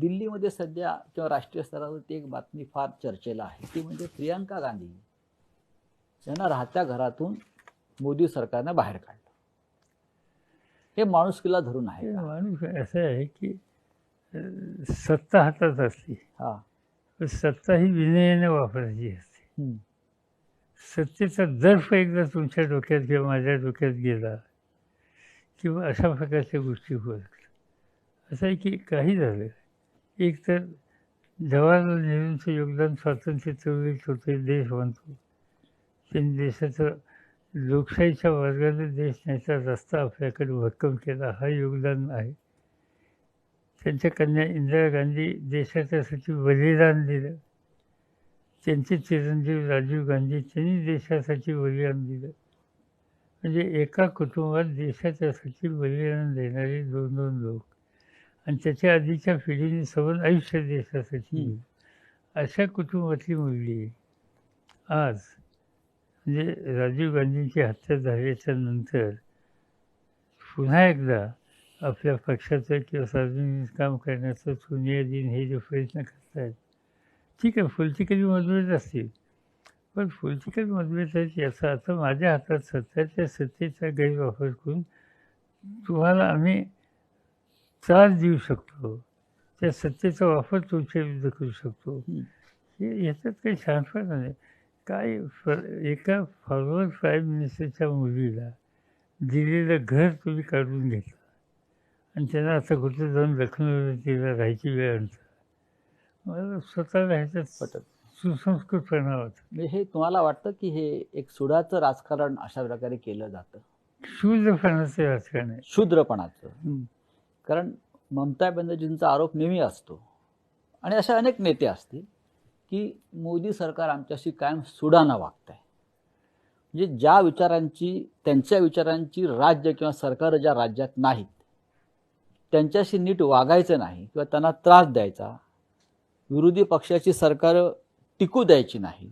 दिल्लीमध्ये सध्या किंवा राष्ट्रीय स्तरावरती एक बातमी फार चर्चेला आहे, ती म्हणजे प्रियंका गांधी यांना राहत्या घरातून मोदी सरकारनं बाहेर काढलं. हे माणुसकीला धरून आहे हे का? माणूस असं आहे की सत्ता हातात असली हा. तर सत्ता ही विनयाने वापरायची असते. हम्म. सत्तेचा दर्फ एकदा तुमच्या डोक्यात किंवा माझ्या डोक्यात गेला किंवा अशा प्रकारच्या गोष्टी होत असं आहे की काही झालं, एक तर जवाहरलाल नेहरूंचं योगदान स्वातंत्र्य चळवळीत होते, देश बांधतो. त्यांनी देशाचं लोकशाहीच्या वर्गाने देश न्यायचा रस्ता आपल्याकडे भक्कम केला, हा योगदान आहे. त्यांच्या कन्या इंदिरा गांधी देशाच्यासाठी बलिदान दिलं. त्यांचे चिरंजीव राजीव गांधी त्यांनी देशासाठी बलिदान दिलं. म्हणजे एका कुटुंबात देशाच्यासाठी बलिदान देणारे 2-2 लोक आणि त्याच्या आधीच्या पिढीने सबंध आयुष्य देशासाठी दिलं. अशा कुटुंबातली मुलगी आज म्हणजे राजीव गांधींची हत्या झाल्याच्या नंतर पुन्हा एकदा आपल्या पक्षाचं किंवा सार्वजनिक काम करण्याचं सोनिया दिन हे जे प्रयत्न करतायत, ठीक आहे, पॉलिटिकली मतभेद असतील, पण पॉलिटिकल मतभेद आहेत याचा आता माझ्या हातात सत्ता आहे, त्या सत्तेचा गैरवापर करून तुम्हाला आम्ही त्रास देऊ शकतो, त्या सत्तेचा वापर तुमच्या विरुद्ध करू शकतो. हे याच्यात काही शहाणपणा नाही. काय एका फॉरवर्ड प्राईम मिनिस्टरच्या मुलीला दिलेलं घर तुम्ही काढून घेतलं आणि त्यांना आता कुठे जाऊन लखनौ तिला राहायची वेळ आणता. मला स्वतःला ह्याच्यात सुसंस्कृतपणा होता. म्हणजे हे तुम्हाला वाटतं की हे एक सुडाचं राजकारण अशा प्रकारे केलं जातं? शूद्रपणाचं राजकारण आहे. शूद्रपणाचं. कारण ममता बॅनर्जींचा आरोप नेहमी असतो आणि अशा अनेक नेते असतील की मोदी सरकार आमच्याशी कायम सुडानं वागत आहे. म्हणजे ज्या विचारांची त्यांच्या विचारांची राज्य किंवा सरकार ज्या राज्यात नाहीत त्यांच्याशी नीट वागायचं नाही किंवा त्यांना त्रास द्यायचा, विरोधी पक्षाची सरकार टिकू द्यायची नाही,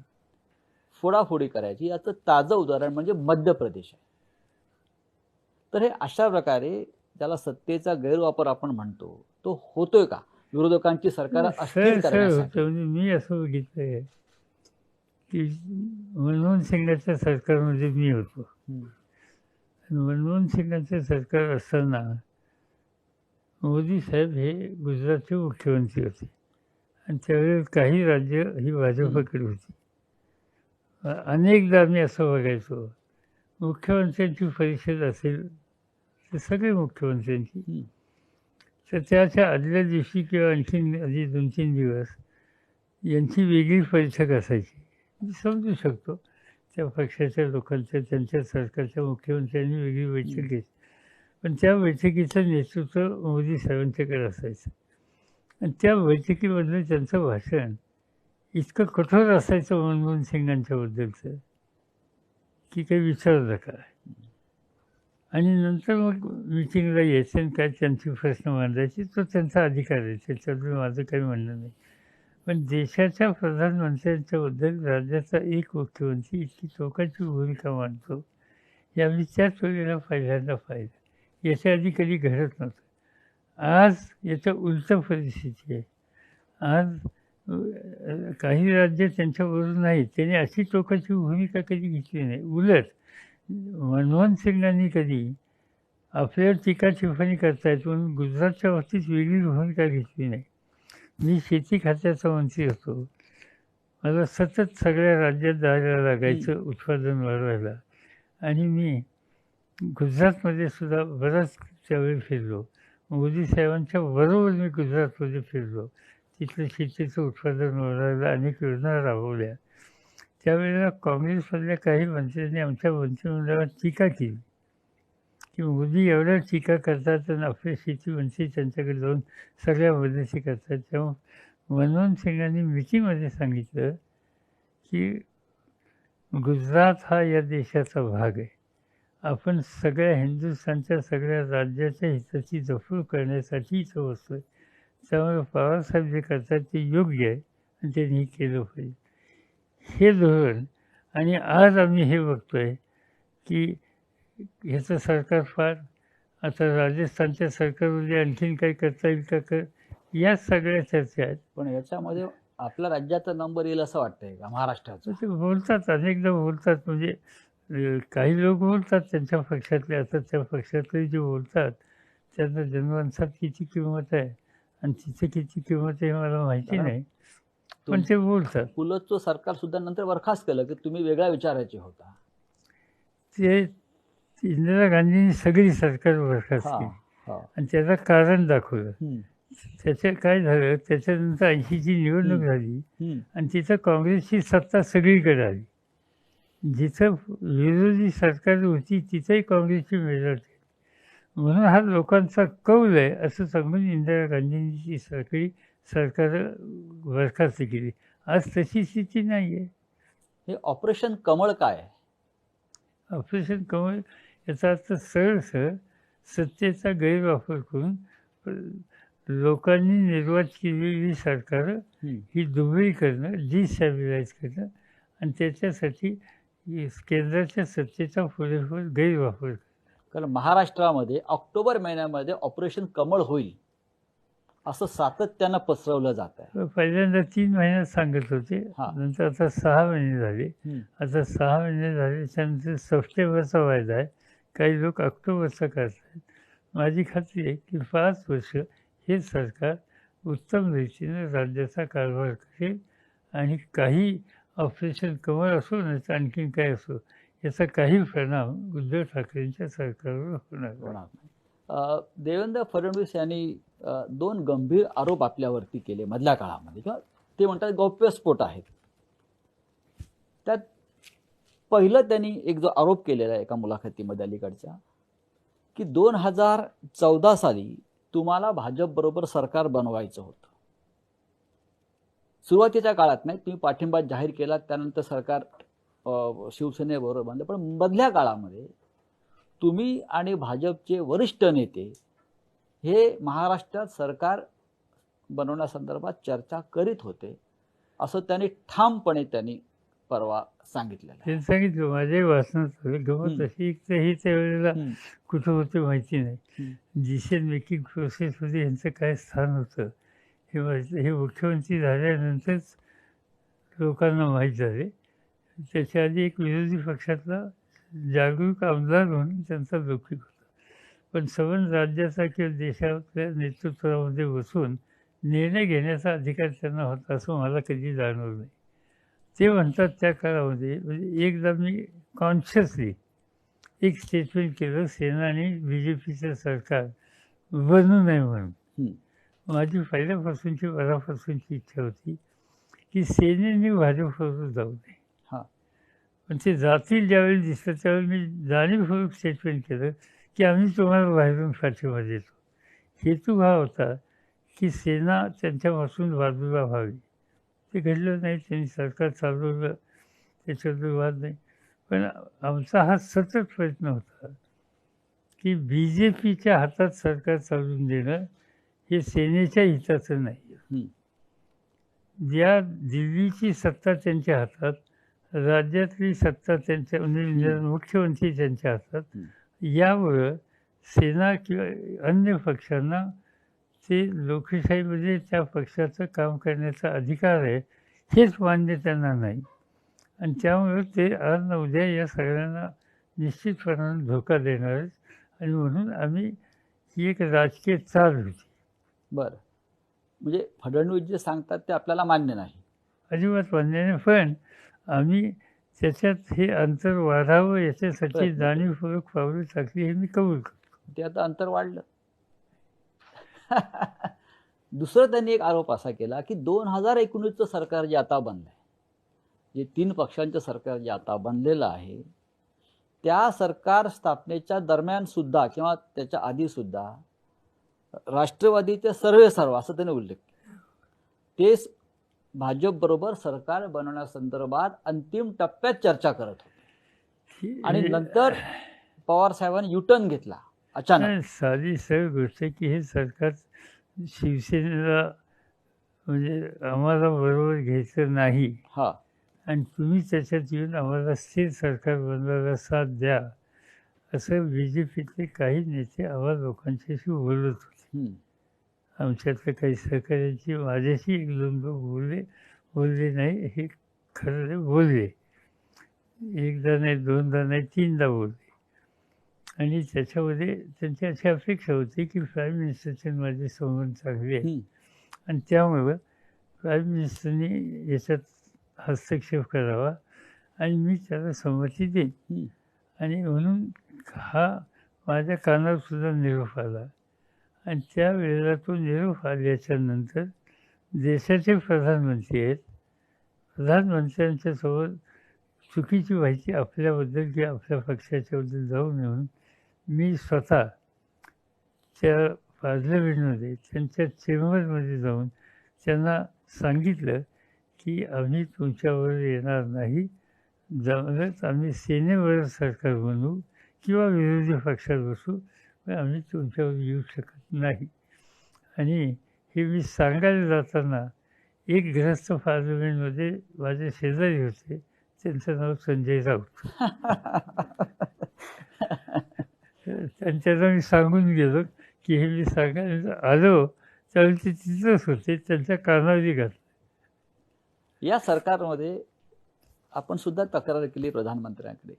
फोडाफोडी करायची, याचं ताजं उदाहरण म्हणजे मध्य प्रदेश आहे. तर हे अशा प्रकारे ज्याला सत्तेचा गैरवापर आपण म्हणतो तो होतोय का विरोधकांची सरकार अस्थिर करण्यासाठी? म्हणजे मी असं बघितलंय की मनमोहन सिंगाच्या सरकारमध्ये मी होतो. मनमोहन सिंगाचे सरकार असताना मोदी साहेब हे गुजरातचे मुख्यमंत्री होते आणि त्यावेळेस काही राज्य ही भाजपकडे होती. अनेकदा मी असं बघायचो, मुख्यमंत्र्यांची परिषद असेल तर सगळे मुख्यमंत्र्यांची, तर त्याच्या आदल्या दिवशी किंवा आणखीन आधी 2-3 दिवस यांची वेगळी बैठक असायची. मी समजू शकतो त्या पक्षाच्या लोकांच्या त्यांच्या सरकारच्या मुख्यमंत्र्यांनी वेगळी बैठक घेतली, पण त्या बैठकीचं नेतृत्व मोदी साहेबांच्याकडे असायचं आणि त्या बैठकीमधलं त्यांचं भाषण इतकं कठोर असायचं मनमोहन सिंगांच्याबद्दलचं की काही विचारू नका. आणि नंतर मग मिटिंगला यायचं आणि काय त्यांची प्रश्न मांडायची, तो त्यांचा अधिकार आहे, त्याच्याबद्दल माझं काही म्हणणं नाही. पण देशाच्या प्रधानमंत्र्यांच्याबद्दल राज्याचा एक मुख्यमंत्री इतकी टोकाची भूमिका मांडतो हे आम्ही त्याच वेळेला पहिल्यांदा पाहिलं. याच्या आधी कधी घडत नव्हतं. आज याच्या उलट परिस्थिती आहे. आज काही राज्य त्यांच्याबरोबर नाहीत, त्यांनी अशी टोकाची भूमिका कधी घेतली नाही. उलट मनमोहन सिंगांनी कधी आपल्यावर टीका टिप्पणी करतायत म्हणून गुजरातच्या बाबतीत वेगळी भूमिका घेतली नाही. मी शेती खात्याचा मंत्री होतो, मला सतत सगळ्या राज्यात जायला लागायचं उत्पादन वाढवायला आणि मी गुजरातमध्ये सुद्धा बराच त्यावेळी फिरलो. मोदी साहेबांच्या बरोबर मी गुजरातमध्ये फिरलो, तिथलं शेतीचं उत्पादन वाढवायला अनेक योजना राबवल्या. त्यावेळेला काँग्रेसमधल्या काही मंत्र्यांनी आमच्या मंत्रिमंडळात टीका केली की मोदी एवढ्या टीका करतात आणि आपले शेतीमंत्री त्यांच्याकडे जाऊन सगळ्या मदती करतात. तेव्हा मनमोहन सिंगांनी मिटिंगमध्ये सांगितलं की गुजरात हा या देशाचा भाग आहे, आपण सगळ्या हिंदुस्थानच्या सगळ्या राज्याच्या हिताची जपणूक करण्यासाठी इथं बसतो आहे, त्यामुळे पवारसाहेब जे करतात ते योग्य आहे आणि त्यांनी केलं पाहिजे. हे धोरण आणि आज आम्ही हे बघतो आहे की ह्याचं सरकार फार आता राजस्थानच्या सरकारमध्ये आणखीन काही करता येईल का या सगळ्या चर्चा आहेत. पण याच्यामध्ये आपल्या राज्याचा नंबर येईल असं वाटतंय का, महाराष्ट्राचा? तर ते बोलतात, अनेकदा बोलतात. म्हणजे काही लोक बोलतात त्यांच्या पक्षातले, आता त्या पक्षातले जे बोलतात त्यांना जन्मांसात किती किंमत आहे आणि तिथे किती किंमत आहे मला माहिती कारण नाही, पण ते बोलतात. पुलतचं सरकार सुद्धा नंतर बरखास्त केलं की तुम्ही वेगळ्या विचाराचे होता. ते इंदिरा गांधींनी सगळी सरकार बरखास्त हा केली हा आणि त्याचं कारण दाखवलं. हम्म, त्याचं काय झालं, त्याच्यानंतर 80ची निवडणूक हम्म. झाली हम्म. आणि तिथं काँग्रेसची सत्ता सगळीकडे आली. जिथं विरोधी सरकार होती तिथंही काँग्रेसची मेजॉरिटी. म्हणून हा लोकांचा कौल आहे असं सांगून इंदिरा गांधींनी ती सगळी सरकार बरखास्त केली. आज तशी स्थिती नाही आहे. हे ऑपरेशन कमळ काय आहे? ऑपरेशन कमळ याचा अर्थ सरळ सत्तेचा गैरवापर करून लोकांनी निर्वात केलेली सरकारं हम्म. ही दुबळी करणं, डिस्टॅबिलाईज करणं आणि त्याच्यासाठी केंद्राच्या सत्तेचा पुरेपूर गैरवापर करणं. कारण महाराष्ट्रामध्ये ऑक्टोबर महिन्यामध्ये ऑपरेशन कमळ होईल असं सातत्यानं पसरवलं जात आहे. पहिल्यांदा 3 महिन्यात सांगत होते, हा. नंतर आता 6 महिने झाले. हम्म. आता 6 महिने झाले, त्यानंतर सप्टेंबरचा वायदा आहे. काही लोक ऑक्टोबरचा करतात. माझी खात्री आहे की 5 वर्ष हे सरकार उत्तम रीतीने राज्याचा कारभार करेल आणि काही ऑपरेशन कमळ असो नाही तर आणखीन काय असो, याचा काही परिणाम उद्धव ठाकरेंच्या सरकारवर होणार नाही. होणार नाही. देवेंद्र फडणवीस यांनी 2 गंभीर आरोप आपल्यावरती केले मधल्या काळामध्ये, किंवा ते म्हणतात गौप्यस्फोट आहेत. त्यात पहिलं त्यांनी एक जो आरोप केलेला आहे एका मुलाखतीमध्ये अलीकडच्या, की 2014 साली तुम्हाला भाजप बरोबर सरकार बनवायचं होतं. सुरुवातीच्या काळात नाही, तुम्ही पाठिंबा जाहीर केला, त्यानंतर सरकार शिवसेनेबरोबर बनलं. पण मधल्या काळामध्ये तुम्ही आणि भाजपचे वरिष्ठ नेते हे महाराष्ट्रात सरकार बनवण्यासंदर्भात चर्चा करीत होते असं त्यांनी ठामपणे परवा सांगितलेलं आहे. त्यांनी सांगितलं, माझ्याही वाचनात आलं. गमत अशी एक तर हे त्यावेळेला कुठं होते माहिती नाही. डिसिजन मेकिंग प्रोसेसमध्ये यांचं काय स्थान होतं हे मुख्यमंत्री झाल्यानंतरच लोकांना माहीत झाले. त्याच्या आधी एक विरोधी पक्षातला जागरूक आमदार म्हणून त्यांचा लौकिक होता. पण सबंध राज्याचा किंवा देशातल्या नेतृत्वामध्ये बसून निर्णय घेण्याचा अधिकार त्यांना होता असं मला कधी जाणवलं नाही. ते म्हणतात त्या काळामध्ये, म्हणजे एकदा मी कॉन्शियसली एक स्टेटमेंट केलं, सेना आणि BJPचं सरकार बनू नये म्हणून. माझी पहिल्यापासूनची वरापासूनची इच्छा होती की सेनेने भाजपबरोबर जाऊ नये. पण ते जातील ज्यावेळी दिसलं त्यावेळी मी जाणीवपूर्वक स्टेटमेंट केलं की आम्ही तुम्हाला बाहेरून पाठिंबा देतो. हेतू हा होता की सेना त्यांच्यापासून बाजूला व्हावी. ते घडलं नाही, त्यांनी सरकार चालवलं, त्याच्याबद्दल वाद नाही. पण आमचा हा सतत प्रयत्न होता की BJPच्या हातात सरकार चालवून देणं हे सेनेच्या हिताचं नाही. ज्या दिल्लीची सत्ता त्यांच्या हातात, राज्यातली सत्ता त्यांच्या म्हणजे मुख्यमंत्री त्यांच्या हातात, यामुळं सेना किंवा अन्य पक्षांना ते लोकशाहीमध्ये त्या पक्षाचं काम करण्याचा अधिकार आहे हेच मान्य त्यांना नाही. आणि त्यामुळे ते आज न उद्या या सगळ्यांना निश्चितपणाने धोका देणार आहेत. आणि म्हणून आम्ही ही एक राजकीय चाल होती. बरं, म्हणजे फडणवीस जे सांगतात ते आपल्याला मान्य नाही? अजिबात मान्य नाही. पण आम्ही त्याच्यात हे अंतर वाढावं याच्यासाठी जाणीवपूर्वक पावलं टाकली हे मी कबूल करतो. ते आता अंतर वाढलं. दुसरं त्यांनी एक आरोप असा केला की 2019चं सरकार जे आता बनलं आहे, जे 3 पक्षांचं सरकार जे आता बनलेलं आहे, त्या सरकार स्थापनेच्या दरम्यान सुद्धा किंवा त्याच्या आधी सुद्धा राष्ट्रवादीचे सर्व असं त्याने उल्लेख केला. ते भाजप बरोबर सरकार बनवण्यासंदर्भात अंतिम टप्प्यात चर्चा करत होते आणि नंतर पवार साहेबांनी युटर्न घेतला अचानक. साधी सरळ गोष्ट की हे सरकार शिवसेनेला म्हणजे आम्हाला बरोबर घ्यायचं नाही आणि तुम्ही त्याच्यात येऊन आम्हाला स्थिर सरकार बनवायला साथ द्या असं BJPतले काही नेते आम्हा लोकांच्याशी बोलत होते. आमच्यातल्या काही सहकाऱ्यांची माझ्याशी 1-2 लोक बोलले नाही हे खरं आहे, बोलले. एकदा नाही, दोनदा नाही, 3दा बोलले. आणि त्याच्यामध्ये त्यांची अशी अपेक्षा होती की प्राईम मिनिस्टरचे माझे संबंध चांगले आहेत हं, आणि त्यामुळं प्राईम मिनिस्टरनी याच्यात हस्तक्षेप करावा आणि मी त्याला संमती देईन. हं. आणि म्हणून हा माझ्या कानावर सुद्धा निरोप आला आणि त्यावेळेला तो निरोप आल्याच्यानंतर देशाचे प्रधानमंत्री आहेत. प्रधानमंत्र्यांच्यासोबत चुकीची माहिती आपल्याबद्दल किंवा आपल्या पक्षाच्याबद्दल जाऊ नये म्हणून मी स्वतः त्या पार्लमेंटमध्ये त्यांच्या चेंबरमध्ये जाऊन त्यांना सांगितलं की आम्ही तुमच्यावर येणार नाही, जमलंच आम्ही सेनेवर सरकार बनवू किंवा विरोधी पक्षात बसू, पण आम्ही तुमच्यावर येऊ शकत नाही. आणि हे मी सांगायला जाताना एक ग्रस्त पार्लमेंटमध्ये माझे शेजारी होते, त्यांचं नाव संजय राऊत. त्यांच्याला मी सांगून गेलो की हे मी सांगायला आलो त्यावेळी ते तिथंच होते, त्यांच्या कानावरी घातलं. या सरकारमध्ये आपण सुद्धा तक्रार केली प्रधानमंत्र्यांकडे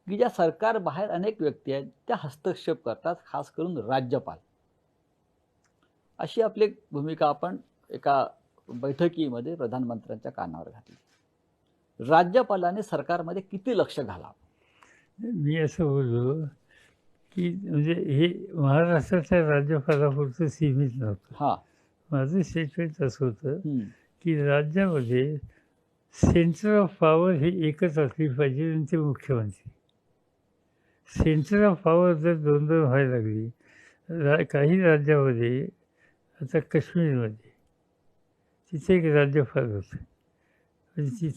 की ज्या सरकार बाहेर अनेक व्यक्ती आहेत त्या हस्तक्षेप करतात, खास करून राज्यपाल. अशी आपली भूमिका आपण एका बैठकीमध्ये प्रधानमंत्र्यांच्या कानावर घातली. राज्यपालाने सरकारमध्ये किती लक्ष घालावं? मी असं बोललो की म्हणजे हे महाराष्ट्राच्या राज्यपालापुरतं सीमित नव्हतं. हां. माझं स्टेटमेंट असं होतं हं. की राज्यामध्ये सेंटर ऑफ पॉवर ही एकच असली पाहिजे आणि ते मुख्यमंत्री. सेंटर ऑफ पॉवर जर 2-2 व्हायला लागली, काही राज्यामध्ये आता काश्मीरमध्ये तिथे एक राज्यपाल होतं. म्हणजे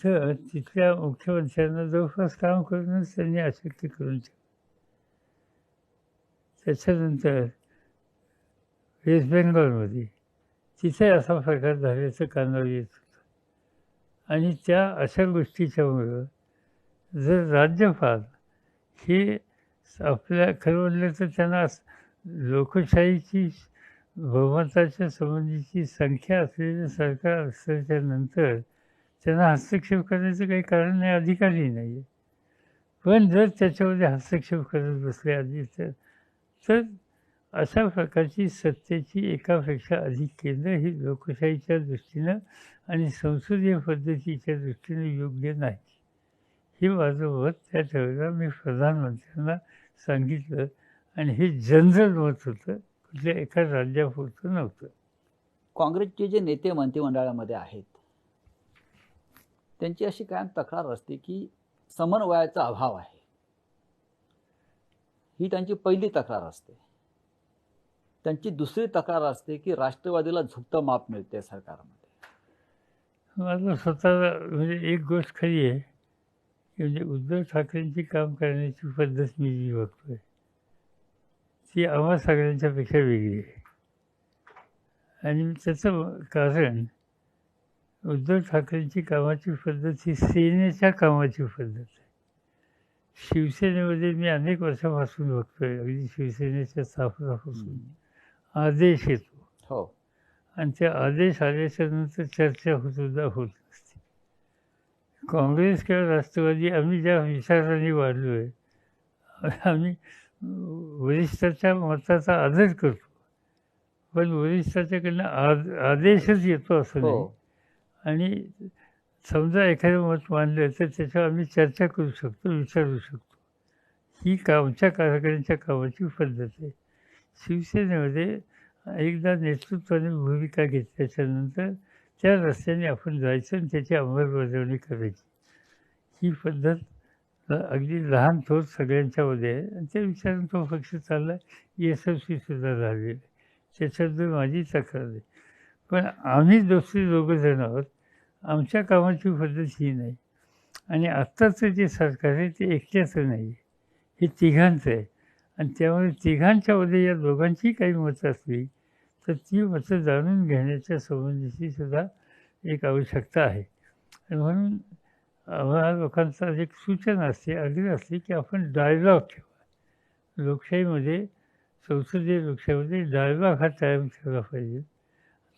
तिथल्या मुख्यमंत्र्यांना जवळपास काम करूनच त्यांनी अशक्य करून ठेवलं. त्याच्यानंतर वेस्ट बेंगॉलमध्ये तिथे असा प्रकार झाल्याचं कानावर येत होतं. आणि त्या अशा गोष्टीच्यामुळं जर राज्यपाल हे आपल्या खरं म्हणलं तर त्यांना लोकशाहीची बहुमताच्या संबंधीची संख्या असलेलं सरकार असल्याच्यानंतर त्यांना हस्तक्षेप करण्याचं काही कारण नाही, अधिकारही नाही आहे. पण जर त्याच्यामध्ये हस्तक्षेप करत बसले आधी तर अशा प्रकारची सत्तेची एकापेक्षा अधिक केंद्र ही लोकशाहीच्या दृष्टीनं आणि संसदीय पद्धतीच्या दृष्टीनं योग्य नाही. हे माझं मत त्या वेळेला मी प्रधानमंत्र्यांना सांगितलं आणि हे जनरल मत होतं, कुठल्या एका राज्यापुरतं नव्हतं. काँग्रेसचे जे नेते मंत्रिमंडळामध्ये आहेत त्यांची अशी कायम तक्रार असते की समन्वयाचा अभाव आहे. ही त्यांची पहिली तक्रार असते. त्यांची दुसरी तक्रार असते की राष्ट्रवादीला झुकतं माप मिळते सरकारमध्ये. मला स्वतःला म्हणजे एक गोष्ट खरी आहे की म्हणजे उद्धव ठाकरेंची काम करण्याची पद्धत मी जी बघतोय ती आम्हा सगळ्यांच्यापेक्षा वेगळी आहे. आणि त्याचं कारण उद्धव ठाकरेंची कामाची पद्धत ही सेनेच्या कामाची पद्धत आहे. शिवसेनेमध्ये मी अनेक वर्षापासून बघतोय, अगदी शिवसेनेच्या स्थापनापासून आदेश येतो. हो. आणि ते आदेश आल्याच्या नंतर चर्चा सुद्धा होत नसते. काँग्रेस किंवा राष्ट्रवादी आम्ही ज्या विचारांनी वाढलो आहे, आम्ही वरिष्ठाच्या मताचा आदर करतो, पण वरिष्ठाच्याकडनं आदेशच येतो असं नाही. हो. आणि समजा एखादं मत मानलं तर त्याच्यावर आम्ही चर्चा करू शकतो, विचारू शकतो. ही आमच्या कार्यकर्त्यांच्या कामाची पद्धत आहे. शिवसेनेमध्ये एकदा नेतृत्वाने भूमिका घेतल्याच्यानंतर त्या रस्त्याने आपण जायचं आणि त्याची अंमलबजावणी करायची. ही पद्धत अगदी लहान थोर सगळ्यांच्यामध्ये आहे आणि त्या विचारानं तो पक्ष चालला, यशस्वीसुद्धा झालेला आहे. त्याच्याबद्दल माझी तक्रार आहे. पण आम्ही दोघं जण आहोत, आमच्या कामाची पद्धत ही नाही. आणि आत्ताचं जे सरकार आहे ते एकट्याचं नाही, हे तिघांचं आहे. आणि त्यामुळे तिघांच्यामध्ये या दोघांची काही मतं असली तर ती मतं जाणून घेण्याच्या संबंधीची सुद्धा एक आवश्यकता आहे. आणि म्हणून आम्हाला लोकांचा एक सूचना असते, आग्रह असते की आपण डायलॉग ठेवा. लोकशाहीमध्ये संसदीय पक्षामध्ये डायलॉग हा कायम ठेवला पाहिजे.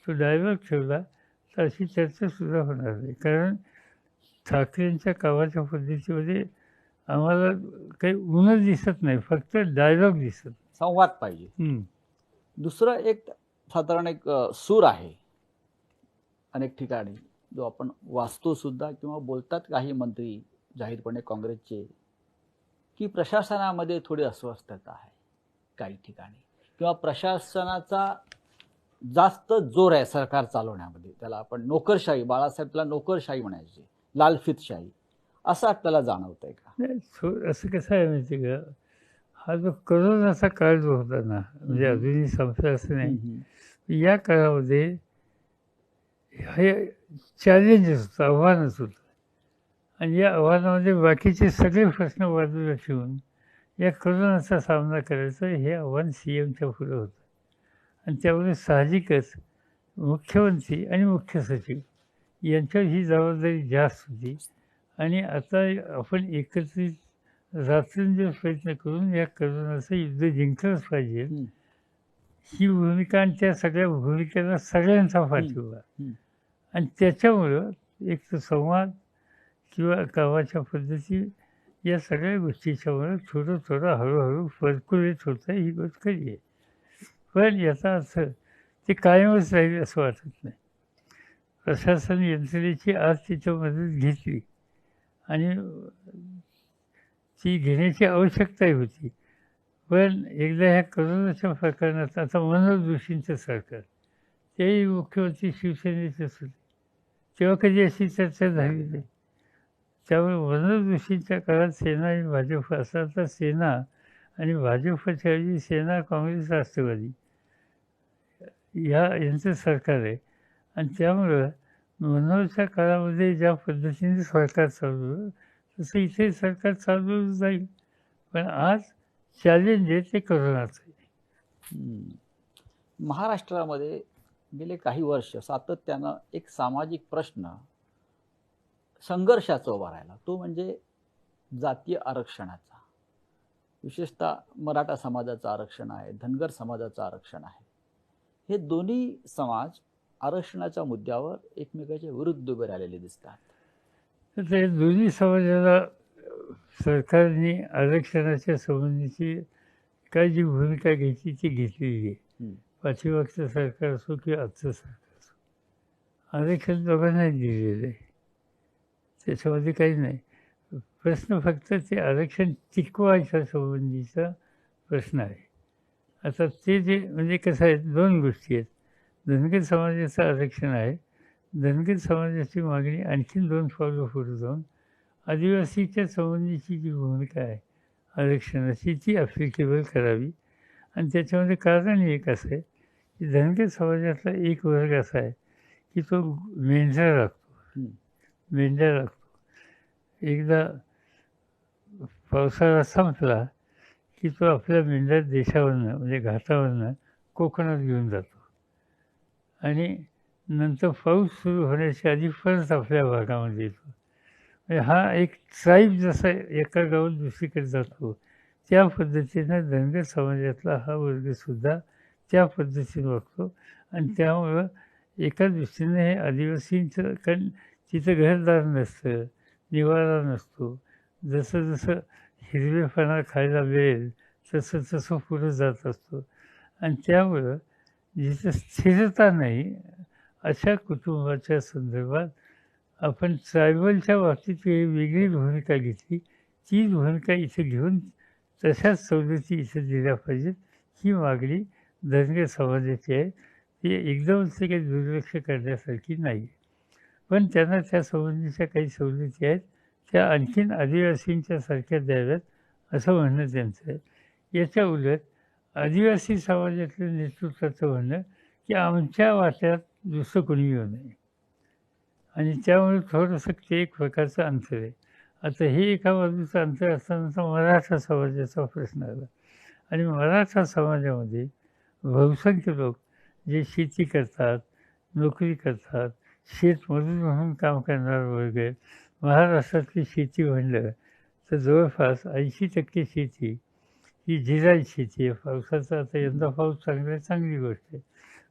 तो डायलॉग ठेवला तर अशी चर्चासुद्धा होणार नाही. कारण ठाकरेंच्या कामाच्या पद्धतीमध्ये आम्हाला काही ऊनच दिसत नाही, फक्त डायलॉग दिसत. संवाद पाहिजे. दुसरं एक साधारण एक सूर आहे अनेक ठिकाणी जो आपण वाचतो सुद्धा किंवा बोलतात काही मंत्री जाहीरपणे काँग्रेसचे, की प्रशासनामध्ये थोडी अस्वस्थता आहे काही ठिकाणी, किंवा प्रशासनाचा जास्त जोर आहे सरकार चालवण्यामध्ये. त्याला आपण नोकरशाही, बाळासाहेब त्याला नोकरशाही म्हणायचे, लालफितशाही, असं आपल्याला जाणवतंय का? नाही, असं कसं आहे माहिती आहे का, हा जो करोनाचा काळ जो होता ना, म्हणजे अजूनही संपला असं नाही, या काळामध्ये हे चॅलेंजेस होतं, आव्हानच होतं. आणि या आव्हानामध्ये बाकीचे सगळे प्रश्न बाजूला ठेवून या करोनाचा सामना करायचा हे आव्हान CMच्या पुढं होतं. आणि त्यामुळे साहजिकच मुख्यमंत्री आणि मुख्य सचिव यांच्यावर ही जबाबदारी जास्त होती. आणि आता आपण एकत्रित रात्रंदिवस प्रयत्न करून या करोनाचं युद्ध जिंकलंच पाहिजे, ही भूमिका, आणि त्या सगळ्या भूमिकेला सगळ्यांचा पाठिंबा. आणि त्याच्यामुळं एक तर संवाद किंवा कामाच्या पद्धती या सगळ्या गोष्टीच्यामुळं थोडं थोडं हळूहळू पर्क्युलेट होतं, ही गोष्ट खरी आहे. पण याचा अर्थ ते कायमच राहील असं वाटत नाही. प्रशासन यंत्रणेची आज तिथं मदत घेतली आणि ती घेण्याची आवश्यकताही होती. पण एकदा ह्या करोनाच्या प्रकरणात आता मनोहर जोशींचं सरकार, तेही मुख्यमंत्री शिवसेनेचेच होते, तेव्हा कधी अशी चर्चा झाली नाही. त्यामुळे मनोहर जोशींच्या काळात सेना आणि भाजप असं, आता सेना आणि भाजपच्या ऐवजी सेना, काँग्रेस, राष्ट्रवादी यांचं सरकार आहे. आणि त्यामुळं मनोहरच्या काळामध्ये ज्या पद्धतीने सरकार चालवलं तसं इथे सरकार चालवलं जाईल. पण आज चॅलेंज आहे ते करोनाचं आहे. महाराष्ट्रामध्ये गेले काही वर्ष सातत्यानं एक सामाजिक प्रश्न संघर्षाचा उभा राहिला, तो म्हणजे जातीय आरक्षणाचा. विशेषतः मराठा समाजाचं आरक्षण आहे, धनगर समाजाचं आरक्षण आहे. हे दोन्ही समाज आरक्षणाच्या मुद्द्यावर एकमेकाच्या विरुद्ध उभे राहिलेले दिसतात. तर ते दोन्ही समाजाला सरकारने आरक्षणाच्या संबंधीची काय जी भूमिका घेतली ती घेतलेली आहे. पाठीमागचं सरकार असो किंवा आजचं सरकार असो, आरक्षण दोघांनाही दिलेलं आहे, त्याच्यामध्ये काही नाही. प्रश्न फक्त ते आरक्षण टिकवायच्या संबंधीचा प्रश्न आहे. आता ते जे म्हणजे कसं आहे, दोन गोष्टी आहेत. धनगर समाजाचं आरक्षण आहे, धनगर समाजाची मागणी आणखीन 2 पावलं पुढे जाऊन आदिवासीच्या संबंधीची जी भूमिका आहे आरक्षणाची, ती ॲप्लिकेबल करावी. आणि त्याच्यामध्ये कारण एक असं आहे की धनगर समाजातला एक वर्ग असा आहे की तो मेंढरा राखतो. एकदा पावसाळा संपला की तो आपल्या मेंढ्या देशावरनं म्हणजे घाटावरनं कोकणात घेऊन जातो आणि नंतर पाऊस सुरू होण्याच्या आधी परत आपल्या भागामध्ये येतो. म्हणजे हा एक ट्राईब जसा एका गावात दुसरीकडे जातो, त्या पद्धतीनं धनगर समाजातला हा वर्गसुद्धा त्या पद्धतीने वागतो. आणि त्यामुळं एका दृष्टीनं हे आदिवासींचं, कारण तिथं घरदार नसतं, निवारा नसतो, जसं जसं हिरवेपणा खायला मिळेल तसं तसं पुढं जात असतो. आणि त्यामुळं जिथं स्थिरता नाही अशा कुटुंबाच्या संदर्भात आपण ट्रायबलच्या बाबतीत वेगळी भूमिका घेतली, तीच भूमिका इथं घेऊन तशाच सवलती इथं दिल्या पाहिजेत, ही मागणी धनगर समाजाची आहे. ती एकदमच काही दुर्लक्ष करण्यासारखी नाही. पण त्यांना त्या संबंधीच्या काही सवलती आहेत, त्या आणखीन आदिवासींच्या सारख्या द्याव्यात असं म्हणणं त्यांचं आहे. याच्या उलट आदिवासी समाजातल्या नेतृत्वाचं म्हणणं की आमच्या वाट्यात दुसरं कोणी येऊ नये. आणि त्यामुळे थोडंसं ते एक प्रकारचं अंतर आहे. आता हे एका बाजूचं अंतर असताना मराठा समाजाचा प्रश्न आला. आणि मराठा समाजामध्ये बहुसंख्य लोक जे शेती करतात, नोकरी करतात, शेतमजूर म्हणून काम करणारा वर्ग आहे. महाराष्ट्रातली शेती म्हणलं तर जवळपास 80% शेती ही झिराई शेती आहे. पावसाचा आता यंदा पाऊस चांगला आहे, चांगली गोष्ट आहे.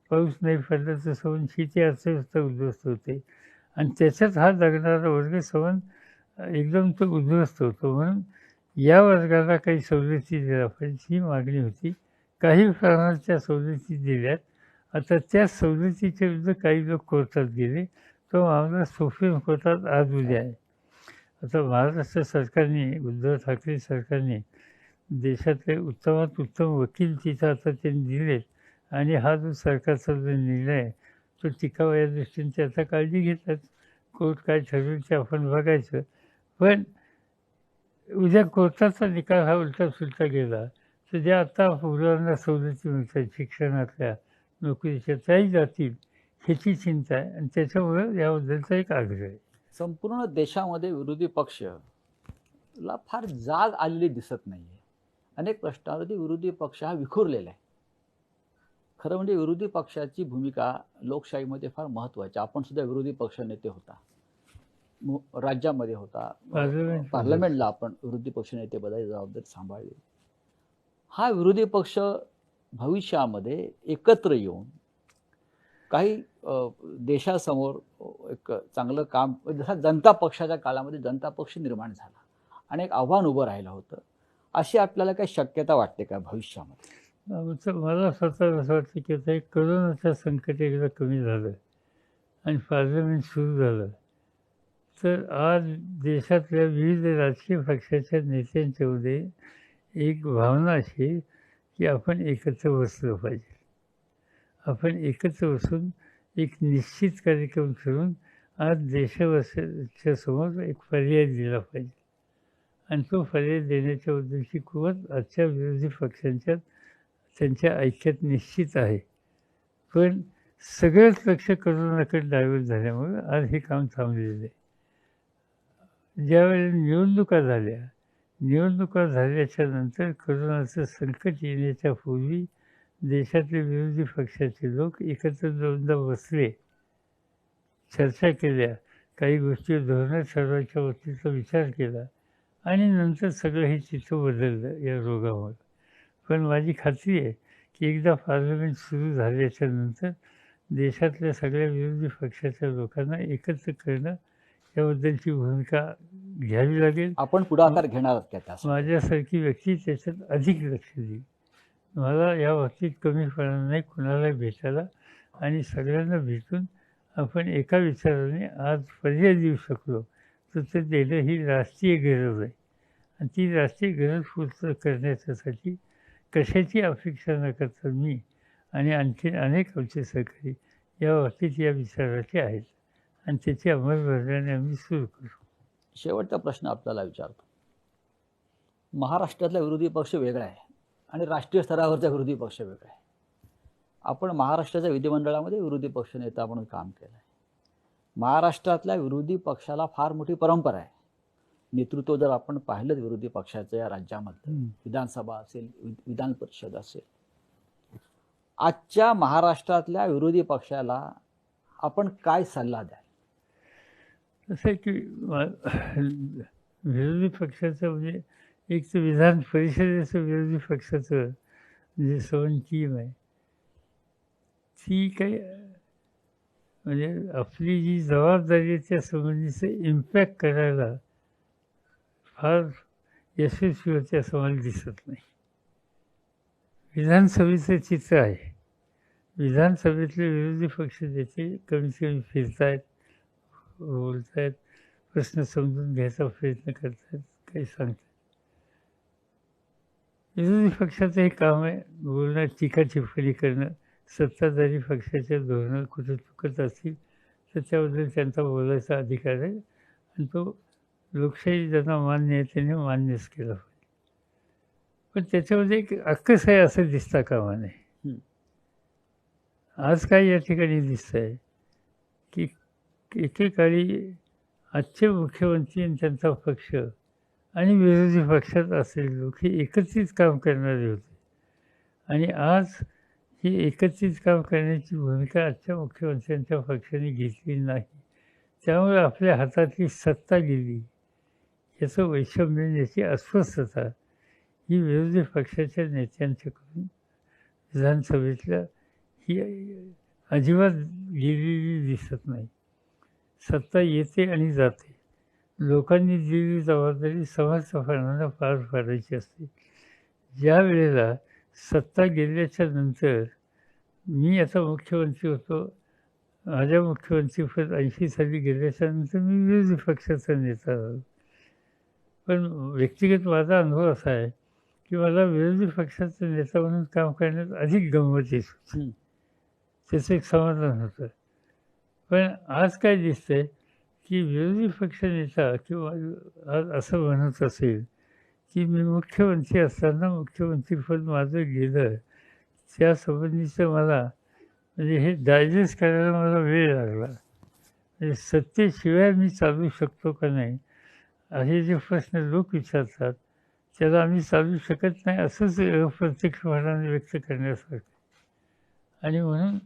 पाऊस नाही पडला तर सवन शेती अर्थव्यवस्था उद्ध्वस्त होते आणि त्याच्यात हा जगणारा वर्ग सवन एकदम तो उद्ध्वस्त होतो. म्हणून या वर्गाला काही सवलती दिल्या पाहिजे ही मागणी होती. काही प्रमाणाच्या सवलती दिल्यात. आता त्या सवलतीच्या विरुद्ध काही लोक कोर्टात गेले. तो मामला सुप्रीम कोर्टात आज उद्या आहे. आता महाराष्ट्र सरकारने, उद्धव ठाकरे सरकारने देशातले उत्तमात उत्तम वकील तिथं आता त्यांनी दिलेत आणि हा जो सरकारचा जो निर्णय आहे तो टिकावा या दृष्टीने ते आता काळजी घेतात. कोर्ट काय ठरवेल ते आपण बघायचं. पण उद्या कोर्टाचा निकाल हा उलटा-सुलटा गेला तर ज्या आता मुलांना सवलती मिळतात शिक्षणातल्या, नोकरीच्या, त्याही जातील ह्याची चिंता आहे आणि त्याच्यामुळं याबद्दलचा एक आग्रह आहे. संपूर्ण देशामध्ये विरोधी पक्ष ला फार जाग आलेली दिसत नाहीये. अनेक प्रश्नावरती विरोधी पक्ष हा विखुरलेला आहे. खरं म्हणजे विरोधी पक्षाची भूमिका लोकशाहीमध्ये फार महत्त्वाची. आपण सुद्धा विरोधी पक्ष नेते होता, राज्यामध्ये होता, पार्लमेंटला आपण विरोधी पक्ष नेते पदाची जबाबदारी सांभाळली. हा विरोधी पक्ष भविष्यामध्ये एकत्र येऊन काही देशासमोर एक चांगलं काम, जसा जनता पक्षाच्या काळामध्ये जनता पक्ष निर्माण झाला आणि एक आव्हान उभं राहिलं होतं, अशी आपल्याला काही शक्यता वाटते का भविष्यामध्ये? मला स्वतःला असं वाटतं की आता एक कोरोनाचं संकट एकदा कमी झालं आणि पार्लमेंट सुरू झालं तर आज देशातल्या विविध राजकीय पक्षाच्या नेत्यांच्यामध्ये एक भावना अशी आहे की आपण एकत्र बसलं पाहिजे. आपण एकत्र बसून एक निश्चित कार्यक्रम करून आज देशवासियांच्या समोर एक पर्याय दिला पाहिजे आणि तो पर्याय देण्याच्या उद्देशी कुवत आजच्या विरोधी पक्षांच्यात त्यांच्या ऐक्यात निश्चित आहे. पण सगळंच लक्ष कोरोनाकडे डायव्हर्ट झाल्यामुळे आज हे काम थांबलेलं आहे. ज्यावेळेला निवडणुका झाल्याच्या नंतर कोरोनाचं संकट येण्याच्या पूर्वी देशातले विरोधी पक्षाचे लोक एकत्र दोनदा बसले, चर्चा केल्या, काही गोष्टी धोरणं ठरवायच्या बाबतीचा विचार केला आणि नंतर सगळं हे चित्र बदललं या रोगामुळे. पण माझी खात्री आहे की एकदा पार्लमेंट सुरू झाल्याच्या नंतर देशातल्या सगळ्या विरोधी पक्षाच्या लोकांना एकत्र करणं याबद्दलची भूमिका घ्यावी लागेल. आपण पुढाकार घेणार आहात का त्यासाठी? माझ्यासारखी व्यक्ती त्याच्यात अधिक लक्ष देईल. मला या बाबतीत कमीपणा नाही कुणाला भेटायला आणि सगळ्यांना भेटून आपण एका विचाराने आज पर्याय देऊ शकलो तर ते देणं ही राष्ट्रीय गरज आहे आणि ती राष्ट्रीय गरज पूर्ण करण्यासाठी कशाची अपेक्षा न करता मी आणि आणखी अनेक आमचे सहकारी या बाबतीत या विचाराचे आहेत आणि त्याची अंमलबजावणी आम्ही सुरू करू. शेवटचा प्रश्न आपल्याला विचारतो. महाराष्ट्रातला विरोधी पक्ष वेगळा आहे आणि राष्ट्रीय स्तरावरचा विरोधी पक्ष वेगळा आहे. आपण महाराष्ट्राच्या विधिमंडळामध्ये विरोधी पक्ष नेता म्हणून काम केलं आहे. महाराष्ट्रातल्या विरोधी पक्षाला फार मोठी परंपरा आहे. नेतृत्व जर आपण पाहिलं विरोधी पक्षाचं या राज्यामध्ये, विधानसभा असेल, विधान परिषद असेल, आजच्या महाराष्ट्रातल्या विरोधी पक्षाला आपण काय सल्ला द्याल? असं की विरोधी पक्षाचं म्हणजे एक तर विधान परिषदेचं विरोधी पक्षाचं जे सवन टीम आहे ती काही म्हणजे आपली जी जबाबदारी आहे त्या संबंधीचं इम्पॅक्ट करायला फार यशस्वी होते असं मला दिसत नाही. विधानसभेचं चित्र आहे. विधानसभेतले विरोधी पक्ष त्याचे कमीत कमी फिरतायत, बोलतायत, प्रश्न समजून घ्यायचा प्रयत्न करतायत, काही सांगतात. विरोधी पक्षाचं हे काम आहे बोलणं, टीका टिप्पणी करणं. सत्ताधारी पक्षाच्या धोरणं कुठे चुकत असतील तर त्याबद्दल त्यांचा बोलायचा अधिकार आहे आणि तो लोकशाही ज्यांना मान्य आहे त्यांनी मान्यच केला पाहिजे. पण त्याच्यामध्ये एक अक्कस आहे असं दिसता कामा नये. आज काय या ठिकाणी दिसतं आहे की एकेकाळी आजचे मुख्यमंत्री आणि त्यांचा पक्ष आणि विरोधी पक्षात असलेले लोक हे एकत्रित काम करणारे होते आणि आज ही एकत्रित काम करण्याची भूमिका आजच्या मुख्यमंत्र्यांच्या पक्षाने घेतली नाही. त्यामुळे आपल्या हातातली सत्ता गेली, याचं वैषम्य, याची अस्वस्थता ही विरोधी पक्षाच्या नेत्यांच्याकडून विधानसभेतल्या ही अजिबात गेलेली दिसत नाही. सत्ता येते आणि जाते. लोकांनी दिलेली जबाबदारी समर्थपणानं पार पाडायची असते. ज्या वेळेला सत्ता गेल्याच्या नंतर मी आता मुख्यमंत्री होतो, माझ्या मुख्यमंत्रीपद 80 साली गेल्याच्या नंतर मी विरोधी पक्षाचा नेता झालो. पण व्यक्तिगत माझा अनुभव असा आहे की मला विरोधी पक्षाचा नेता म्हणून काम करण्यात अधिक गंमत येत होती. त्याचं एक समाधान होतं. पण आज काय दिसतंय की विरोधी पक्ष नेता किंवा आज असं म्हणत असेल की मी मुख्यमंत्री असताना मुख्यमंत्रीपद माझं गेलं, त्यासंबंधीचं मला म्हणजे हे डायजेस्ट करायला मला वेळ लागला. म्हणजे सत्तेशिवाय मी चालू शकतो का नाही असे जे प्रश्न लोक विचारतात त्याला आम्ही चालू शकत नाही असंच अप्रत्यक्षपणाने व्यक्त करण्यासारखं. आणि म्हणून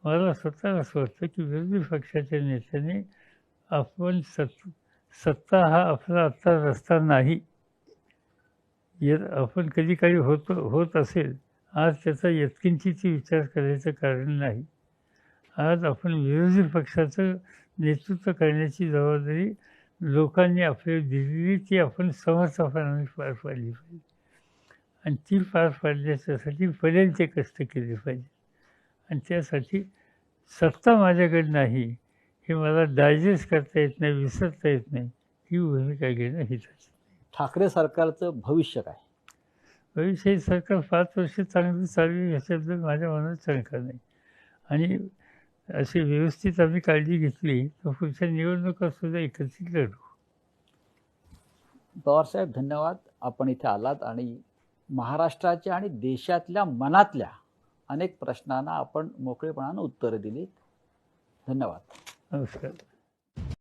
मला स्वतः असं वाटतं की विरोधी पक्षाच्या नेत्याने आपण सत्ता हा आपला आत्ता रस्ता नाही. आपण कधी काही होत असेल आज त्याचा यत्किंचित विचार करायचं कारण नाही. आज आपण विरोधी पक्षाचं नेतृत्व करण्याची जबाबदारी लोकांनी आपल्याला दिलेली ती आपण समर्थपणाने पार पाडली पाहिजे. आणि ती पार पाडण्याच्यासाठी पर्यंत कष्ट केले पाहिजे. आणि त्यासाठी सत्ता माझ्याकडे नाही हे मला डायजेस्ट करता येत नाही, विसरता येत नाही, ही भूमिका घेणं हिताचं. ठाकरे सरकारचं भविष्य काय? भविष्य हे सरकार 5 वर्ष चांगलं चालू ह्याच्याबद्दल माझ्या मनात शंका नाही. आणि अशी व्यवस्थित आम्ही काळजी घेतली तर पुढच्या निवडणुकासुद्धा एकत्रित लढू. पवारसाहेब धन्यवाद. आपण इथे आलात आणि महाराष्ट्राच्या आणि देशातल्या मनातल्या अनेक प्रश्नांना आपण मोकळेपणानं उत्तरं दिलीत. धन्यवाद. नमस्कार.